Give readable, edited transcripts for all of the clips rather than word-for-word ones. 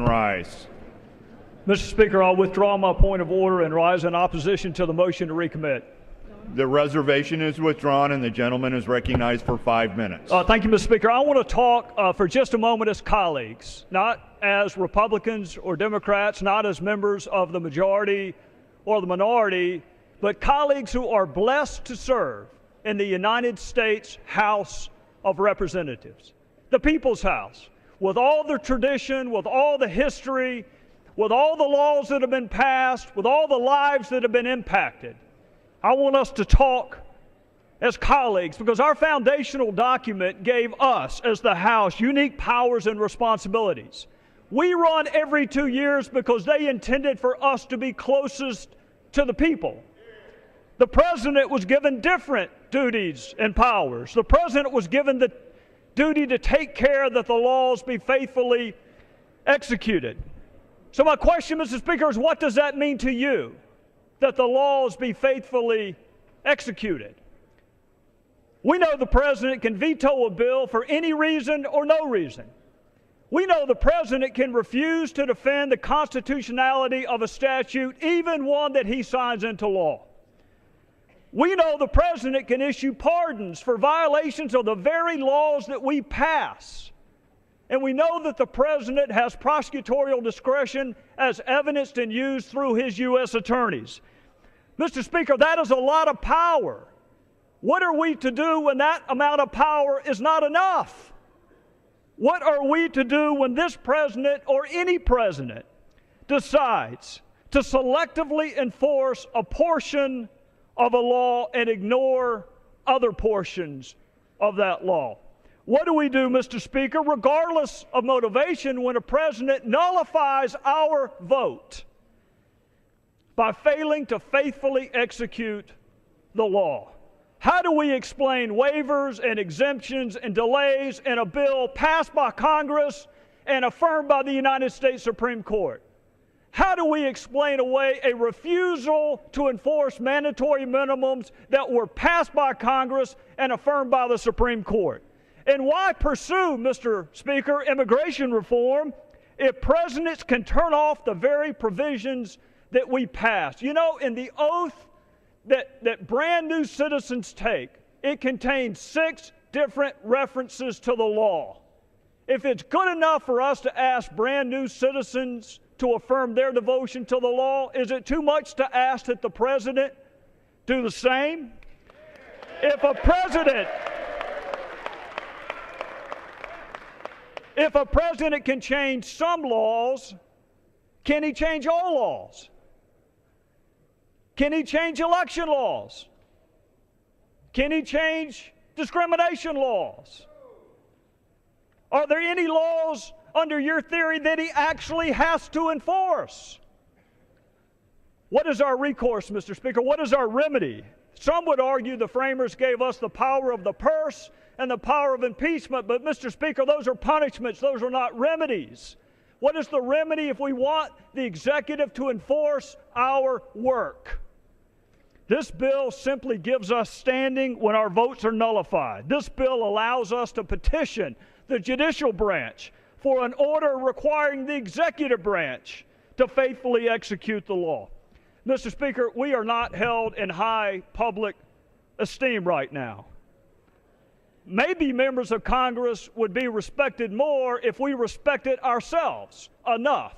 Rise. Mr. Speaker, I'll withdraw my point of order and rise in opposition to the motion to recommit. The reservation is withdrawn and the gentleman is recognized for 5 minutes. Thank you, Mr. Speaker. I want to talk for just a moment as colleagues, not as Republicans or Democrats, not as members of the majority or the minority, but colleagues who are blessed to serve in the United States House of Representatives, the People's House, with all the tradition, with all the history, with all the laws that have been passed, with all the lives that have been impacted. I want us to talk as colleagues because our foundational document gave us, as the House, unique powers and responsibilities. We run every 2 years because they intended for us to be closest to the people. The President was given different duties and powers. The President was given the duty to take care that the laws be faithfully executed. So my question, Mr. Speaker, is what does that mean to you? That the laws be faithfully executed. We know the President can veto a bill for any reason or no reason. We know the President can refuse to defend the constitutionality of a statute, even one that he signs into law. We know the President can issue pardons for violations of the very laws that we pass. And we know that the President has prosecutorial discretion as evidenced and used through his U.S. attorneys. Mr. Speaker, that is a lot of power. What are we to do when that amount of power is not enough? What are we to do when this President or any President decides to selectively enforce a portion of a law and ignore other portions of that law? What do we do, Mr. Speaker, regardless of motivation, when a president nullifies our vote by failing to faithfully execute the law? How do we explain waivers and exemptions and delays in a bill passed by Congress and affirmed by the United States Supreme Court? How do we explain away a refusal to enforce mandatory minimums that were passed by Congress and affirmed by the Supreme Court? And why pursue, Mr. Speaker, immigration reform if presidents can turn off the very provisions that we pass? You know, in the oath that brand new citizens take, it contains 6 different references to the law. If it's good enough for us to ask brand new citizens to affirm their devotion to the law, is it too much to ask that the president do the same? If a president can change some laws, can he change all laws? Can he change election laws? Can he change discrimination laws? Are there any laws under your theory that he actually has to enforce? What is our recourse, Mr. Speaker? What is our remedy? Some would argue the framers gave us the power of the purse and the power of impeachment, but Mr. Speaker, those are punishments, those are not remedies. What is the remedy if we want the executive to enforce our work? This bill simply gives us standing when our votes are nullified. This bill allows us to petition the judicial branch for an order requiring the executive branch to faithfully execute the law. Mr. Speaker, we are not held in high public esteem right now. Maybe members of Congress would be respected more if we respected ourselves enough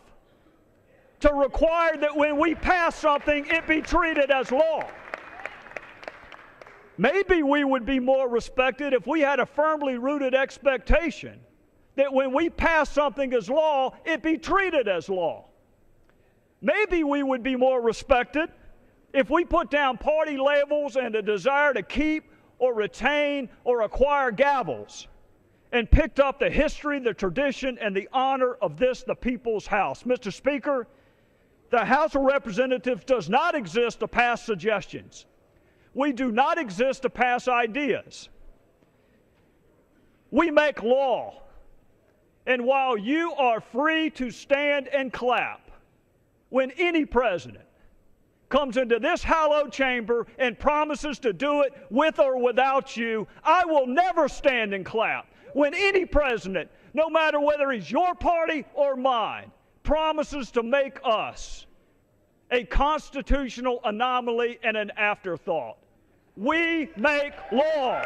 to require that when we pass something, it be treated as law. Maybe we would be more respected if we had a firmly rooted expectation that when we pass something as law, it be treated as law. Maybe we would be more respected if we put down party labels and a desire to keep or retain or acquire gavels and picked up the history, the tradition, and the honor of this, the People's House. Mr. Speaker, the House of Representatives does not exist to pass suggestions. We do not exist to pass ideas. We make law. And while you are free to stand and clap when any president comes into this hallowed chamber and promises to do it with or without you, I will never stand and clap when any president, no matter whether he's your party or mine, promises to make us a constitutional anomaly and an afterthought. We make law.